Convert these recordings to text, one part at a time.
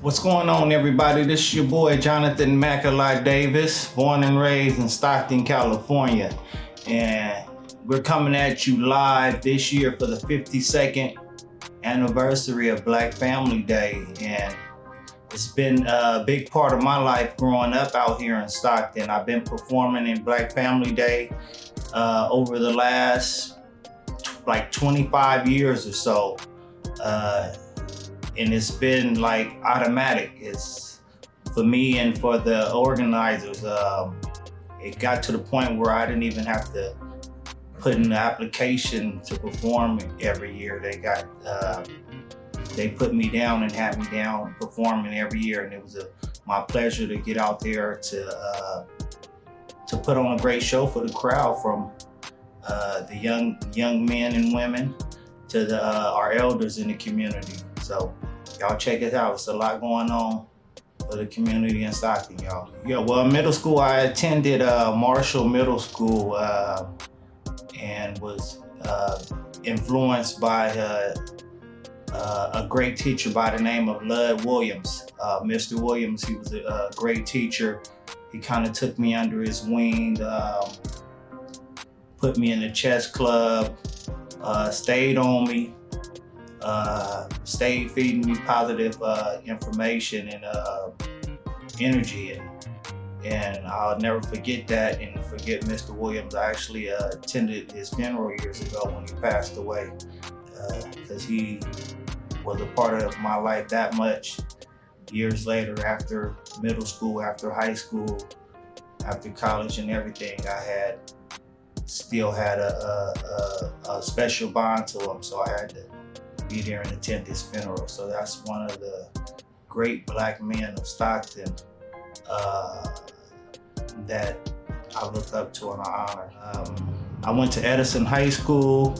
What's going on, everybody? This is your boy Jonathan Mackalot Davis, born and raised in Stockton, California. And we're coming at you live this year for the 52nd anniversary of Black Family Day. And it's been a big part of my life growing up out here in Stockton. I've been performing in Black Family Day over the last like 25 years or so. And it's been like automatic. It's for me and for the organizers. It got to the point where I didn't even have to put in the application to perform every year. They put me down and had me down performing every year, and it was my pleasure to get out there to put on a great show for the crowd, from the young men and women to our elders in the community. So y'all check it out. It's a lot going on for the community in Stockton, y'all. Yeah, well, middle school, I attended Marshall Middle School and was influenced by a great teacher by the name of Lud Williams. Mr. Williams, he was a great teacher. He kind of took me under his wing, put me in the chess club, stayed on me, stayed feeding me positive information and energy, and I'll never forget that and forget Mr. Williams. I actually attended his funeral years ago when he passed away, because he was a part of my life that much. Years later, after middle school, after high school, after college and everything, I still had a special bond to him, so I had to be there and attend his funeral. So that's one of the great Black men of Stockton that I look up to and I honor. I went to Edison High School.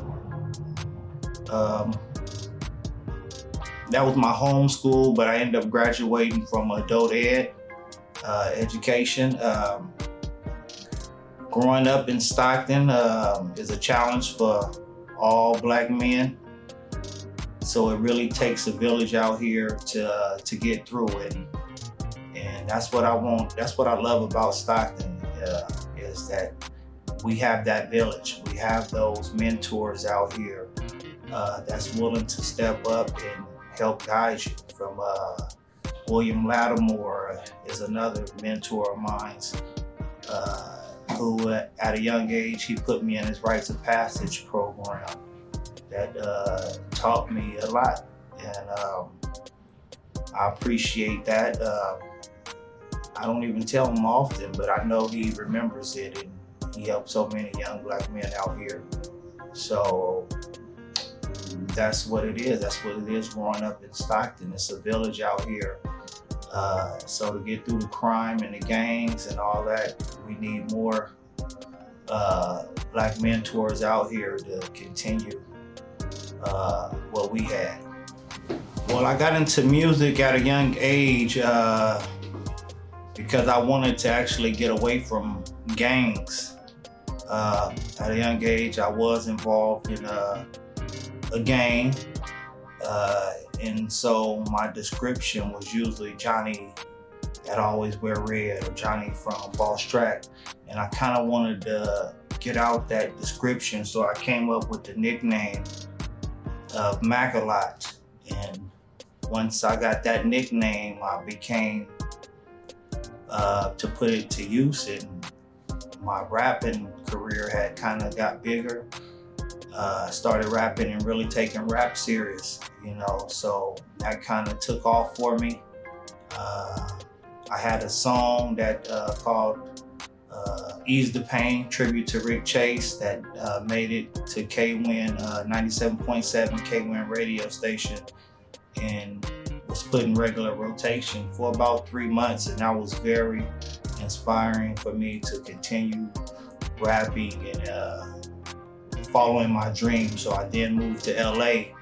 That was my home school, but I ended up graduating from adult ed education. Growing up in Stockton is a challenge for all Black men. So it really takes a village out here to get through it. And that's what I want. That's what I love about Stockton, is that we have that village. We have those mentors out here that's willing to step up and help guide you. From William Lattimore is another mentor of mine, who at a young age, he put me in his Rites of Passage program that taught me a lot, and I appreciate that. I don't even tell him often, but I know he remembers it, and he helped so many young Black men out here. So that's what it is. That's what it is growing up in Stockton. It's a village out here. So to get through the crime and the gangs and all that, we need more Black mentors out here to continue what we had. Well, I got into music at a young age because I wanted to actually get away from gangs. At a young age, I was involved in a gang, and so my description was usually Johnny that always wear red, or Johnny from Boss Track, and I kind of wanted to get out that description, so I came up with the nickname of Mackalot. And once I got that nickname, I became to put it to use, and my rapping career had kind of got bigger. Started rapping and really taking rap serious, so that kind of took off for me. I had a song that called Ease the Pain, tribute to Rick Chase, that made it to K-Win 97.7 K-Win radio station, and was put in regular rotation for about 3 months, and that was very inspiring for me to continue rapping and following my dream. So I then moved to LA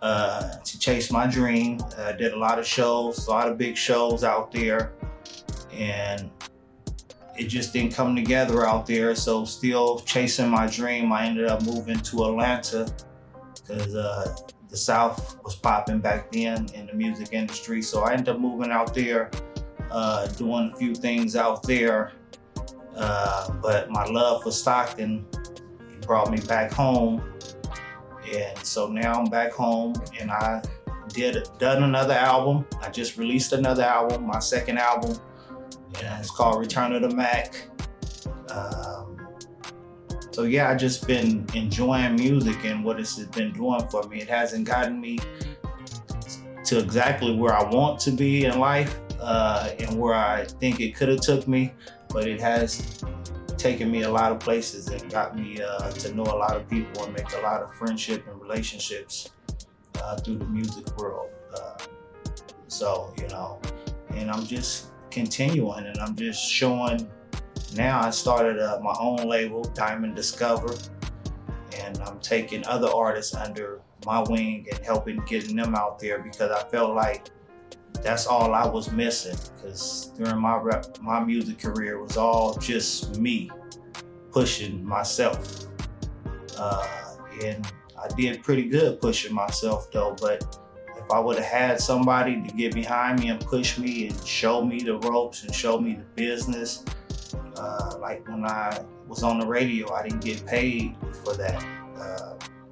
to chase my dream. Did a lot of shows, a lot of big shows out there, and it just didn't come together out there. So still chasing my dream, I ended up moving to Atlanta because the South was popping back then in the music industry. So I ended up moving out there, doing a few things out there. But my love for Stockton brought me back home. And so now I'm back home, and I done another album. I just released another album, my second album, and it's called Return of the Mac. So yeah, I just been enjoying music and what it's been doing for me. It hasn't gotten me to exactly where I want to be in life, and where I think it could have took me, but it has taken me a lot of places and got me to know a lot of people and make a lot of friendship and relationships through the music world. So, you know, and I'm just continuing, and I'm just showing. Now I started my own label, Diamond Discover, and I'm taking other artists under my wing and helping getting them out there, because I felt like that's all I was missing. Because during my music career, it was all just me pushing myself, and I did pretty good pushing myself though. But if I would have had somebody to get behind me and push me and show me the ropes and show me the business, like when I was on the radio, I didn't get paid for that,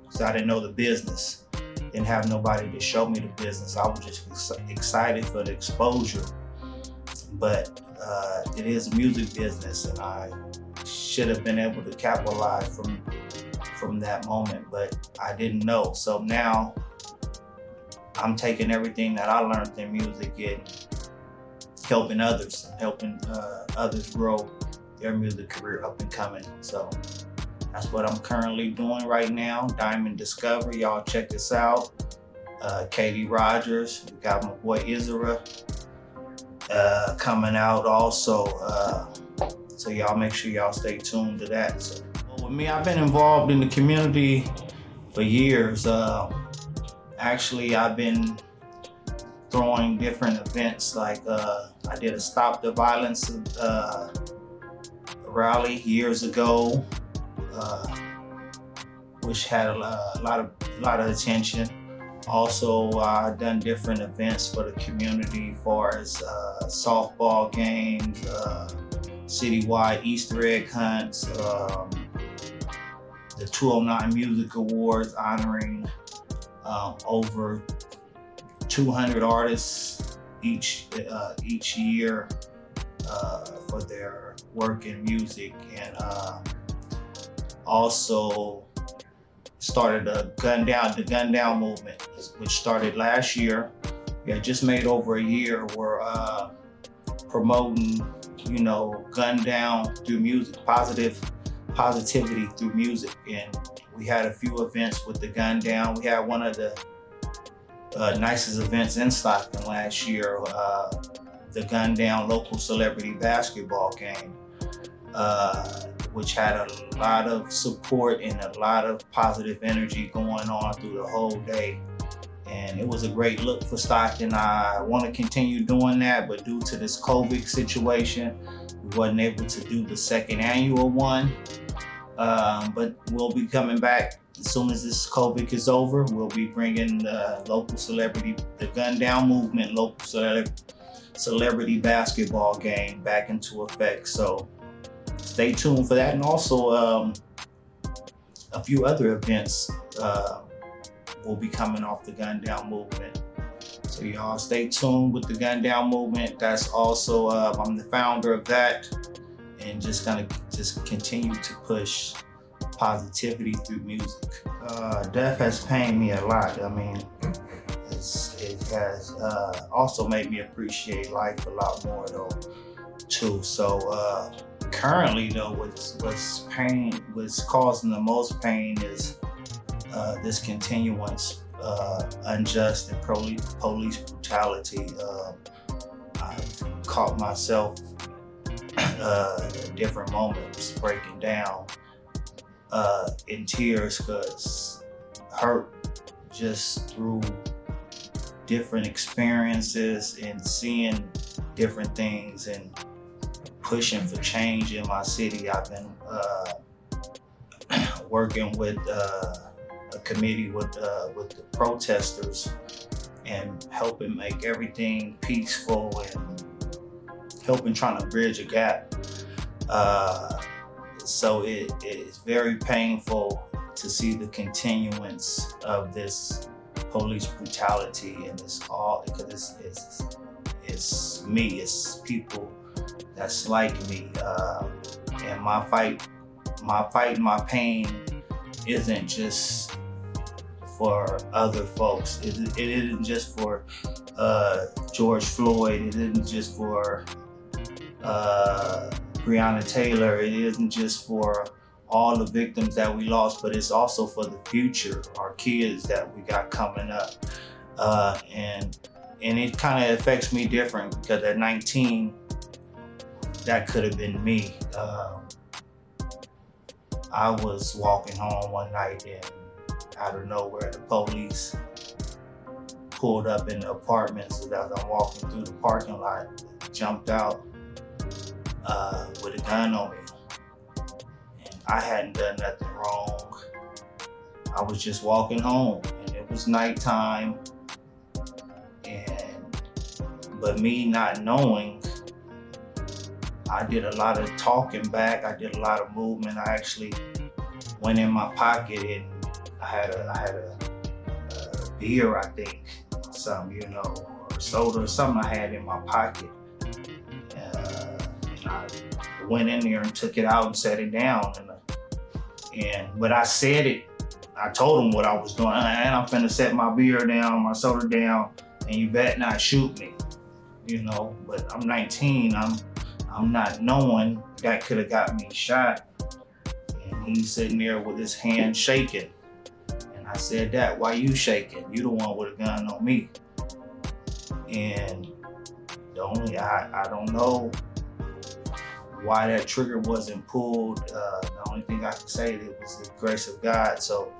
because I didn't know the business. Didn't have nobody to show me the business. I was just excited for the exposure. But it is a music business, and I should have been able to capitalize from that moment, but I didn't know. So now I'm taking everything that I learned in music and helping others, others grow their music career up and coming. So that's what I'm currently doing right now. Diamond Discover, y'all check this out. Katie Rogers, we got my boy Isra coming out also. So y'all make sure y'all stay tuned to that. So, with me, I've been involved in the community for years. Actually, I've been throwing different events, like I did a Stop the Violence rally years ago, which had a lot of attention. Also, I've done different events for the community, as far as softball games, citywide Easter egg hunts, the 209 Music Awards honoring over 200 artists each year for their work in music, and also started the Gun Down movement, which started last year. We had just made over a year. We're promoting, you know, gun down through music, positivity through music, and we had a few events with the gun down. We had one of the nicest events in Stockton last year, the Gun Down local celebrity basketball game, which had a lot of support and a lot of positive energy going on through the whole day. And it was a great look for Stockton. I want to continue doing that, but due to this COVID situation, we wasn't able to do the second annual one. But we'll be coming back as soon as this COVID is over. We'll be bringing the local celebrity, the Gun Down movement, local celebrity basketball game back into effect. So stay tuned for that. And also a few other events will be coming off the Gun Down movement. So y'all stay tuned with the Gun Down movement. That's also, I'm the founder of that, and just gonna continue to push positivity through music. Death has pained me a lot. I mean, it has also made me appreciate life a lot more though, too. So currently though, what's causing the most pain is this continuance unjust and police brutality. I've caught myself at different moments breaking down in tears, because hurt just through different experiences and seeing different things and pushing for change in my city. I've been working with a committee with the protesters and helping make everything peaceful and helping trying to bridge a gap. So it is very painful to see the continuance of this police brutality, and it's all because it's me, it's people that's like me, and my fight, my pain isn't just for other folks. It isn't just for George Floyd. It isn't just for Breonna Taylor. It isn't just for all the victims that we lost, but it's also for the future, our kids that we got coming up. And it kind of affects me different because at 19, that could have been me. I was walking home one night and out of nowhere, the police pulled up in the apartments as I'm walking through the parking lot, jumped out with a gun on me. And I hadn't done nothing wrong. I was just walking home and it was nighttime. But me not knowing, I did a lot of talking back. I did a lot of movement. I actually went in my pocket and I had a beer, I think, something, or soda or something I had in my pocket. And I went in there and took it out and set it down. But I said it, I told him what I was doing. And I'm finna set my beer down, my soda down, and you better not shoot me, But I'm 19, I'm not knowing that could have got me shot. And he's sitting there with his hand shaking. And I said, "Dad, why you shaking? You the one with a gun on me." And I don't know why that trigger wasn't pulled. The only thing I can say is it was the grace of God. So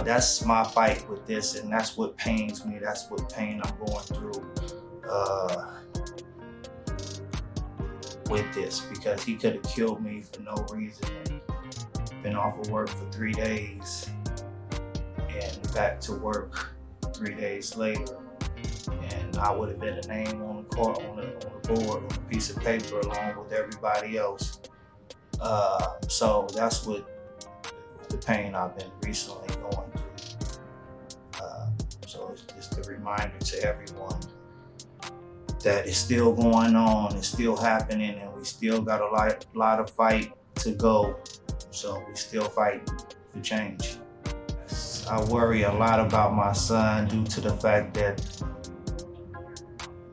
that's my fight with this, and that's what pains me. That's what pain I'm going through with this, because he could have killed me for no reason and been off of work for 3 days and back to work 3 days later. And I would have been a name on the board, on a piece of paper along with everybody else. So that's what the pain I've been recently going through. So it's just a reminder to everyone that it's still going on, it's still happening, and we still got a lot of fight to go. So we still fighting for change. I worry a lot about my son due to the fact that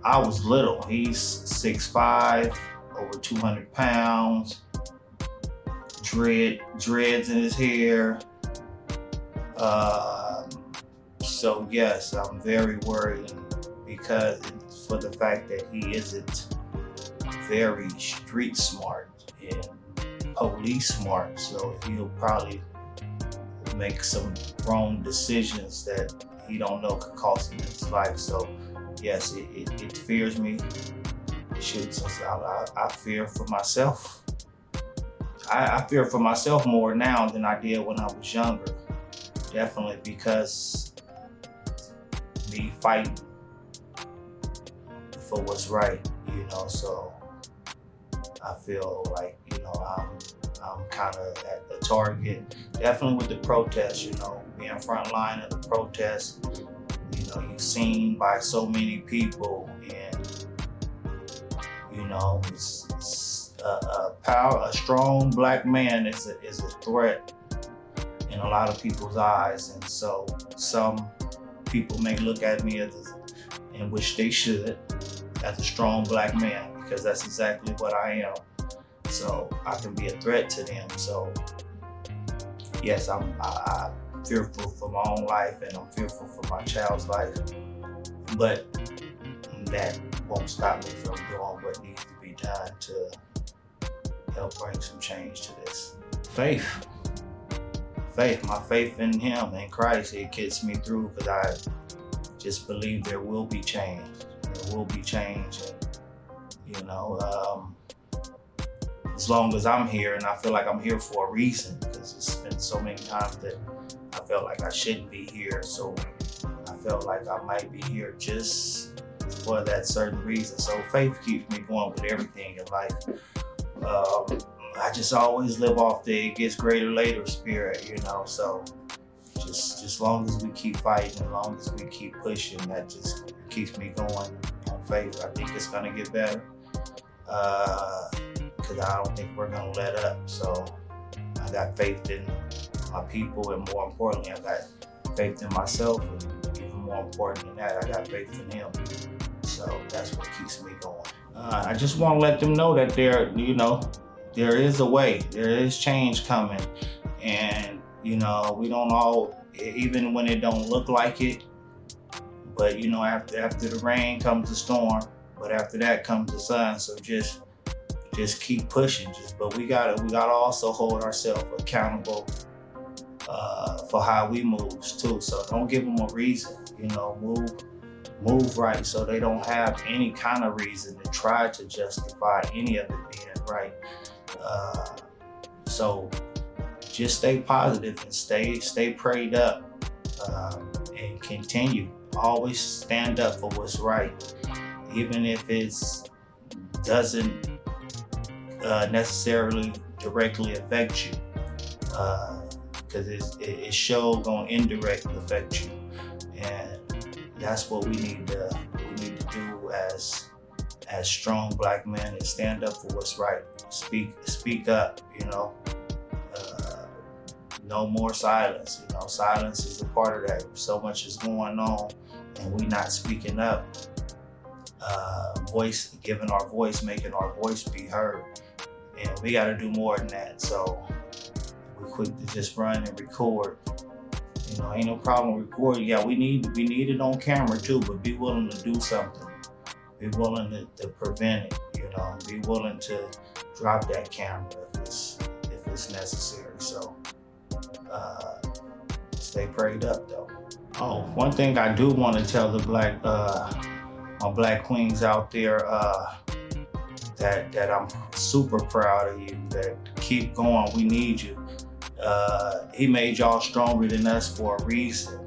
I was little. He's 6'5", over 200 pounds, dreads in his hair. So yes, I'm very worried because for the fact that he isn't very street smart and police smart. So he'll probably make some wrong decisions that he don't know could cost him his life. So yes, it fears me. I fear for myself. I fear for myself more now than I did when I was younger. Definitely because me fighting for what's right, so I feel like, I'm kind of at the target. Definitely with the protests, being front line of the protests, you're seen by so many people, and it's a strong black man is a threat in a lot of people's eyes, and so some people may look at me in which they should, as a strong black man, because that's exactly what I am. So I can be a threat to them. So yes, I'm fearful for my own life, and I'm fearful for my child's life. But that won't stop me from doing what needs to be done to help bring some change to this. Faith, my faith in Him, in Christ, it gets me through, because I just believe there will be change. There will be change, and as long as I'm here, and I feel like I'm here for a reason, because it's been so many times that I felt like I shouldn't be here. So I felt like I might be here just for that certain reason. So faith keeps me going with everything in life. I just always live off the it gets greater later spirit, you know. So just long as we keep fighting, as long as we keep pushing, that just keeps me going on faith. I think it's gonna get better. Because I don't think we're gonna let up. So I got faith in my people, and more importantly, I got faith in myself, and even more important than that, I got faith in him. So that's what keeps me going. I just want to let them know that there is a way, there is change coming, and we don't all, even when it don't look like it, but after the rain comes the storm, but after that comes the sun. So just keep pushing. But we gotta also hold ourselves accountable for how we move too. So don't give them a reason. Move right, so they don't have any kind of reason to try to justify any of it being right. So just stay positive and stay prayed up, and continue. Always stand up for what's right, even if it doesn't necessarily directly affect you, because it's sure gonna indirectly affect you, and that's what we need to do as strong Black men, is stand up for what's right. Speak up. No more silence. Silence is a part of that. So much is going on, and we not speaking up. Giving our voice, making our voice be heard. And we got to do more than that. So we're quick to just run and record. Ain't no problem recording. Yeah, we need it on camera too, but be willing to do something. Be willing to prevent it. Be willing to drop that camera if it's necessary. So stay prayed up though. Oh, one thing I do want to tell the my Black queens out there, that I'm super proud of you, that keep going, we need you. He made y'all stronger than us for a reason.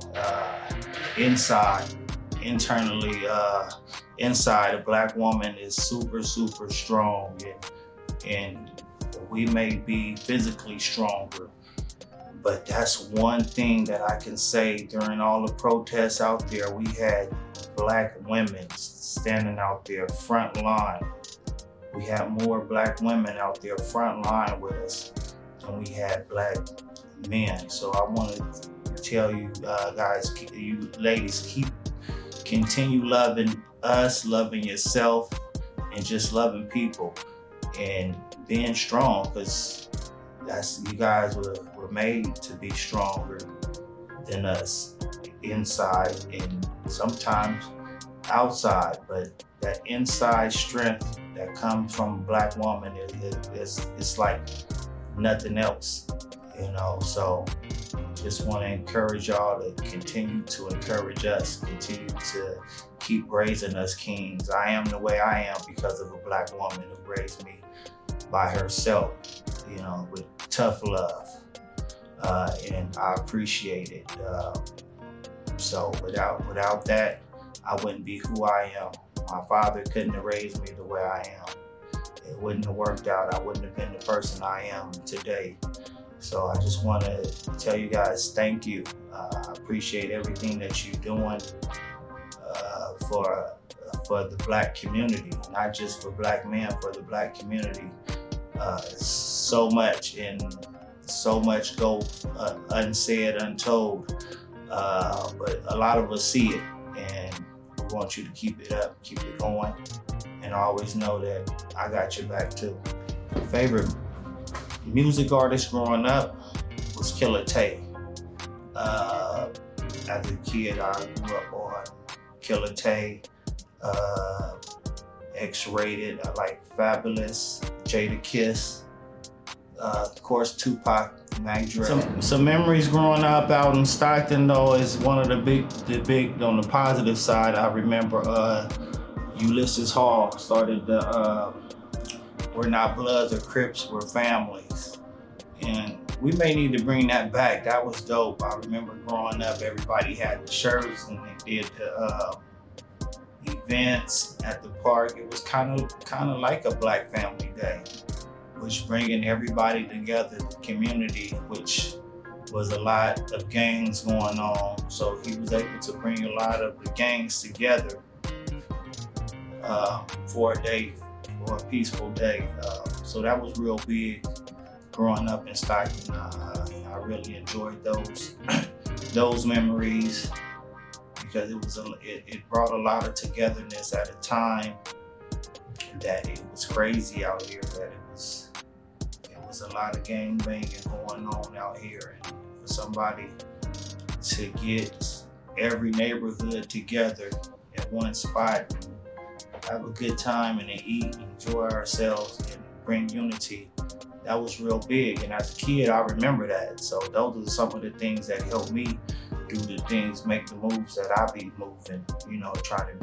Internally, inside, a Black woman is super, super strong, and we may be physically stronger, but that's one thing that I can say. During all the protests out there, we had Black women standing out there front line. We had more Black women out there front line with us than we had Black men. So I want to tell you guys, you ladies, continue loving us, loving yourself, and just loving people and being strong, because you guys were made to be stronger than us, inside and sometimes outside. But that inside strength that comes from a Black woman is like nothing else, So just want to encourage y'all to continue to encourage us, continue to keep raising us kings. I am the way I am because of a Black woman who raised me by herself, with tough love, and I appreciate it. So without that, I wouldn't be who I am. My father couldn't have raised me the way I am. It wouldn't have worked out. I wouldn't have been the person I am today. So I just want to tell you guys, thank you. I appreciate everything that you're doing for the Black community, not just for Black men, for the Black community. So much go unsaid, untold, but a lot of us see it, and we want you to keep it up, keep it going, and always know that I got your back too. Favorite music artist growing up was Killer Tay. As a kid, I grew up on Killer Tay, X-Rated. I like Fabulous, Jada Kiss, of course Tupac, Mac Dre. Some memories growing up out in Stockton though is one of the big on the positive side. I remember Ulysses Hall started the We're Not Bloods or Crips, We're Families. And we may need to bring that back. That was dope. I remember growing up, everybody had the shirts and they did the events at the park. It was kind of like a Black Family Day, which bringing everybody together, the community, which was a lot of gangs going on. So he was able to bring a lot of the gangs together for a day, for a peaceful day. So that was real big growing up in Stockton. I really enjoyed those memories because it brought a lot of togetherness at a time that it was crazy out here, that it was a lot of gang banging going on out here. And for somebody to get every neighborhood together at one spot, have a good time and eat, enjoy ourselves and bring unity, that was real big. And as a kid, I remember that. So those are some of the things that helped me do the things, make the moves that I be moving, you know, trying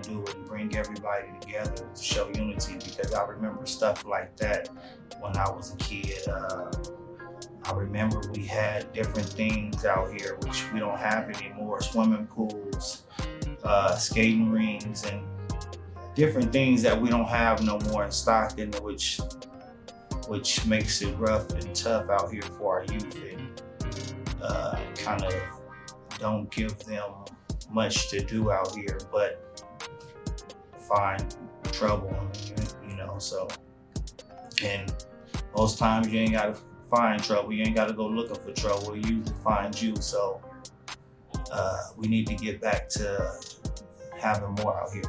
to do it and bring everybody together to show unity, because I remember stuff like that when I was a kid. I remember we had different things out here which we don't have anymore, swimming pools, skating rings, and different things that we don't have no more in Stockton, which makes it rough and tough out here for our youth, and kind of don't give them much to do out here but find trouble, you know. So, and most times you ain't gotta find trouble, you ain't gotta go looking for trouble, it usually finds you. So we need to get back to having more out here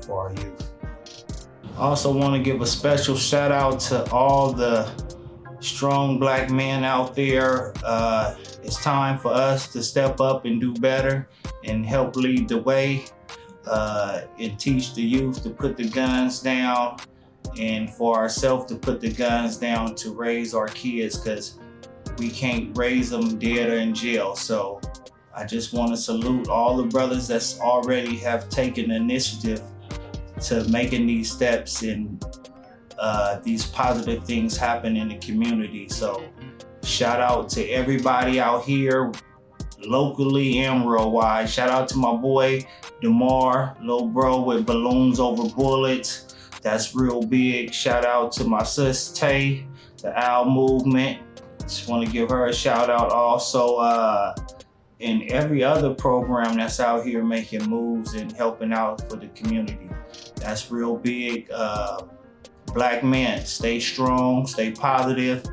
for our youth. I also want to give a special shout out to all the strong Black men out there. It's time for us to step up and do better and help lead the way, and teach the youth to put the guns down, and for ourselves to put the guns down to raise our kids, because we can't raise them dead or in jail. So I just want to salute all the brothers that's already have taken initiative to making these steps and these positive things happen in the community. So shout out to everybody out here, locally and worldwide. Shout out to my boy DeMar, little bro with balloons over bullets. That's real big. Shout out to my sis Tay, the Owl Movement. Just want to give her a shout out also. And every other program that's out here making moves and helping out for the community. That's real big. Black men, stay strong, stay positive,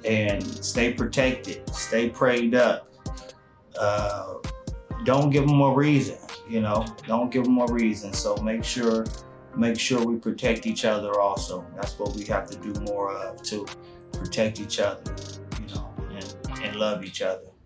and stay protected, stay prayed up. Don't give them a reason, you know, don't give them a reason. So make sure we protect each other also. That's what we have to do more of, to protect each other, you know, and love each other.